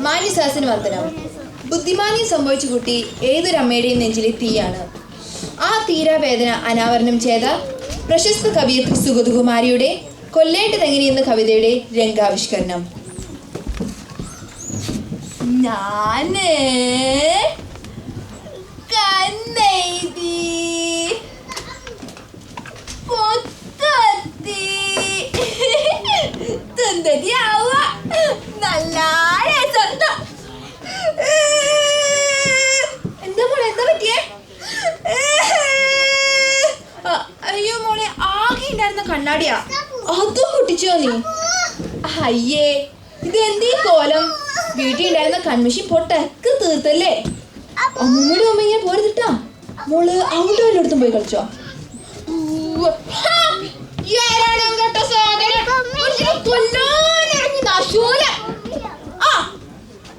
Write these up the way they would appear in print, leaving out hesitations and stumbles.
മാന്യസാസിന് വന്ദനം. ബുദ്ധിമാന്യം സംഭവിച്ച കുട്ടി ഏതൊരമ്മയുടെയും നെഞ്ചിലെ തീയാണ്. ആ തീരാവേദന അനാവരണം ചെയ്ത പ്രശസ്ത കവിയത്രി സുഗതകുമാരിയുടെ കൊല്ലേണ്ടതെങ്ങനെ എന്ന കവിതയുടെ രംഗാവിഷ്കരണം. ഞാന് കന്നെയ്തി പൊത്തത്തി തുന്തരിയാവുക നല്ല രസം. എന്താ മോളെ, എന്താ പറ്റിയേ? അയ്യോ മോളെ, ആകെ ഉണ്ടായിരുന്ന കണ്ണാടിയാ, അതും പൊട്ടിച്ചോ നീ? അയ്യേ, ഇത് എന്തീ കോലം? വീട്ടിൽ ഉണ്ടായിരുന്ന കൺമിഷി പൊട്ടൊക്കെ തീർത്തല്ലേ? അമ്മൂമ്മയുടെ അമ്മ ഇങ്ങനെ പോരുതിട്ടാ. മോള് അവിടെ വല്ലയിടത്തും പോയി കളിച്ചോ?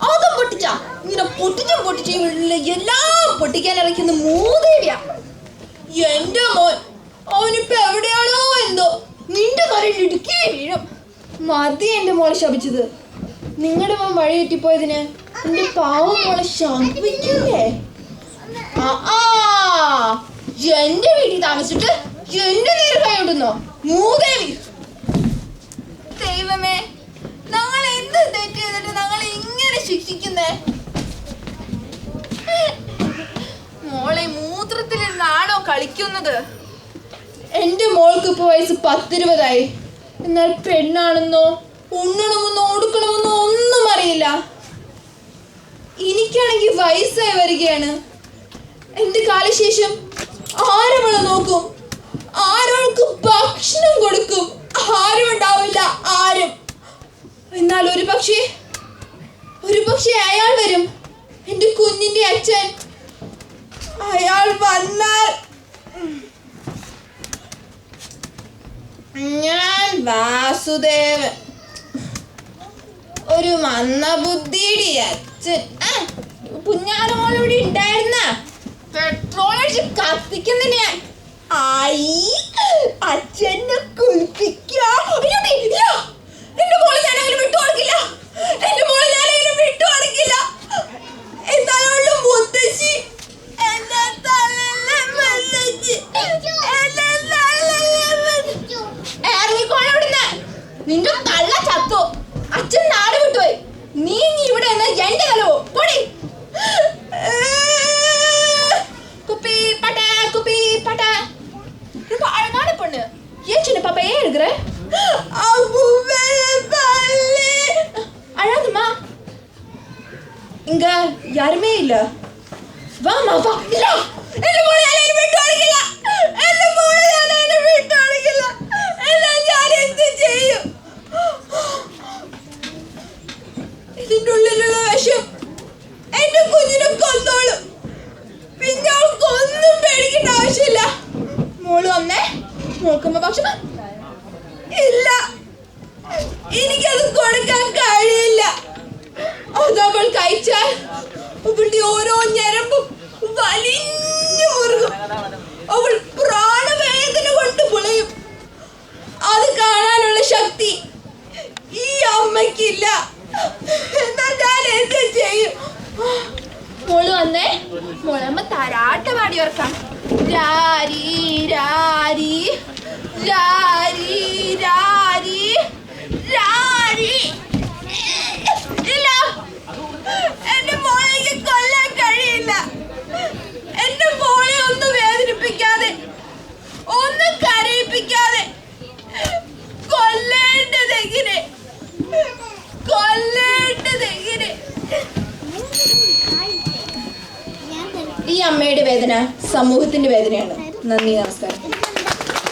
അതും പൊട്ടിച്ചാ? ഇങ്ങനെ പൊട്ടിച്ചും എല്ലാം പൊട്ടിക്കാൻ ഇറക്കുന്ന മൂദേവിയാ എന്റെ മോൻ. അവനിപ്പോ എവിടെയാണോ എന്തോ, നിന്റെ തലയിൽ ഇടുക്കി വീഴും. മതി എന്റെ മോളെ ശപിച്ചത്. നിങ്ങളുടെ മോൻ വഴി തെറ്റിപ്പോയതിന് എന്റെ പാവം മോളെ ശപിക്കില്ലേ? എന്റെ വീട്ടിൽ താമസിച്ചിട്ട് എന്റെ നേരെ കൈവിടുന്നോ മൂദേവി? ദൈവമേ, ഞങ്ങൾ എന്ത് തെറ്റ് ചെയ്തിട്ട് ഞങ്ങളെ ഇങ്ങനെ ശിക്ഷിക്കുന്നേ? മോളെ മൂത്രത്തിലിരുന്നാണോ കളിക്കുന്നത്? എന്റെ മോൾക്ക് ഇപ്പൊ വയസ്സ് 10-20 എന്നാൽ പെണ്ണാണെന്നോ ഉണ്ണണമെന്നോ ഓടുക്കണമെന്നോ ഒന്നും അറിയില്ല. എനിക്കാണെങ്കിൽ വയസ്സായി വരികയാണ്. എന്റെ കാലശേഷം ആരവളെ നോക്കും? ആരവൾക്ക് ഭക്ഷണം കൊടുക്കും? ആരും ഉണ്ടാവില്ല, ആരും. എന്നാൽ ഒരു പക്ഷേ അയാൾ വരും, എന്റെ കുഞ്ഞിന്റെ അച്ഛൻ. അയാൾ വന്നാൽ ഞാൻ വാസുദേവൻ, ഒരു മന്ദബുദ്ധിയുടെ അച്ഛൻ. കുഞ്ഞാറോളിവിടെ ഉണ്ടായിരുന്ന പെട്രോൾ അടിച്ച് കത്തിക്കുന്നതിന് ഞാൻ അച്ഛനെ കുളിപ്പിക്കാം. എന്റെ മോളെ ഞാനങ്ങനെ വിട്ടുകൊടുക്കില്ല, എന്റെ മോളെ ഞാനങ്ങനെ വിട്ടുകൊടുക്കില്ല. എന്നാലും മുത്തശ്ശി നിന്റെ തള്ള ചത്തു, അച്ഛൻ നാട് വിട്ടുപോയി, നീ ഇവിടെ നിന്ന് എന്റെ തലവോ പൊടി. குப்பி பட்டா ரொம்ப அழகான பொண்ணு. ஏன் சின்ன பாப்பா ஏன் இருக்கிற? அழாதுமா, இங்க யாருமே இல்ல. வாமா வா. இல்ல, என்ன போல என்ன விட்டு அடிக்கல, என்ன போல என்ன விட்டு அடிக்கல. എല്ലാം ഞാൻ എന്ത് ചെയ്യും? ഇതിൻ്റെ ഉള്ളിലുള്ള വിഷം എന്റെ കുഞ്ഞിനെ കൊന്നോളും. പിന്നെ അവൾക്കൊന്നും പേടിക്കേണ്ട ആവശ്യമില്ല. മോള് വന്നേ, മോൾക്കുമ്പോ ഭക്ഷണം ഇല്ല, എനിക്കത് കൊടുക്കാൻ കഴിയില്ല. അതവൾ കഴിച്ചാൽ അവളുടെ ഓരോ ഞരമ്പും വലിഞ്ഞു മുറുകും. അവൾ പ്രാണവേദന കൊണ്ട് പുളയും. അത് കാണാനുള്ള ശക്തി ഈ അമ്മയ്ക്കില്ല. എന്നാൽ ഞാൻ എന്ത് ചെയ്യും? മോള് വന്നേ, മോളമ്മ താരാട്ട് പാടി ഓർക്കാം. രാരി രാരി രാരി രാരി രാരി. ഇല്ല, എന്റെ മോളെ കൊല്ലാൻ കഴിയില്ല. എന്റെ മോളെ ഒന്നും വേദനിപ്പിക്കാതെ, ഒന്നും കരയിപ്പിക്കാതെ കൊല്ലേണ്ടതെങ്ങനെ? ഈ അമ്മയുടെ വേദന സമൂഹത്തിന്റെ വേദനയാണ്. നന്ദി, നമസ്കാരം.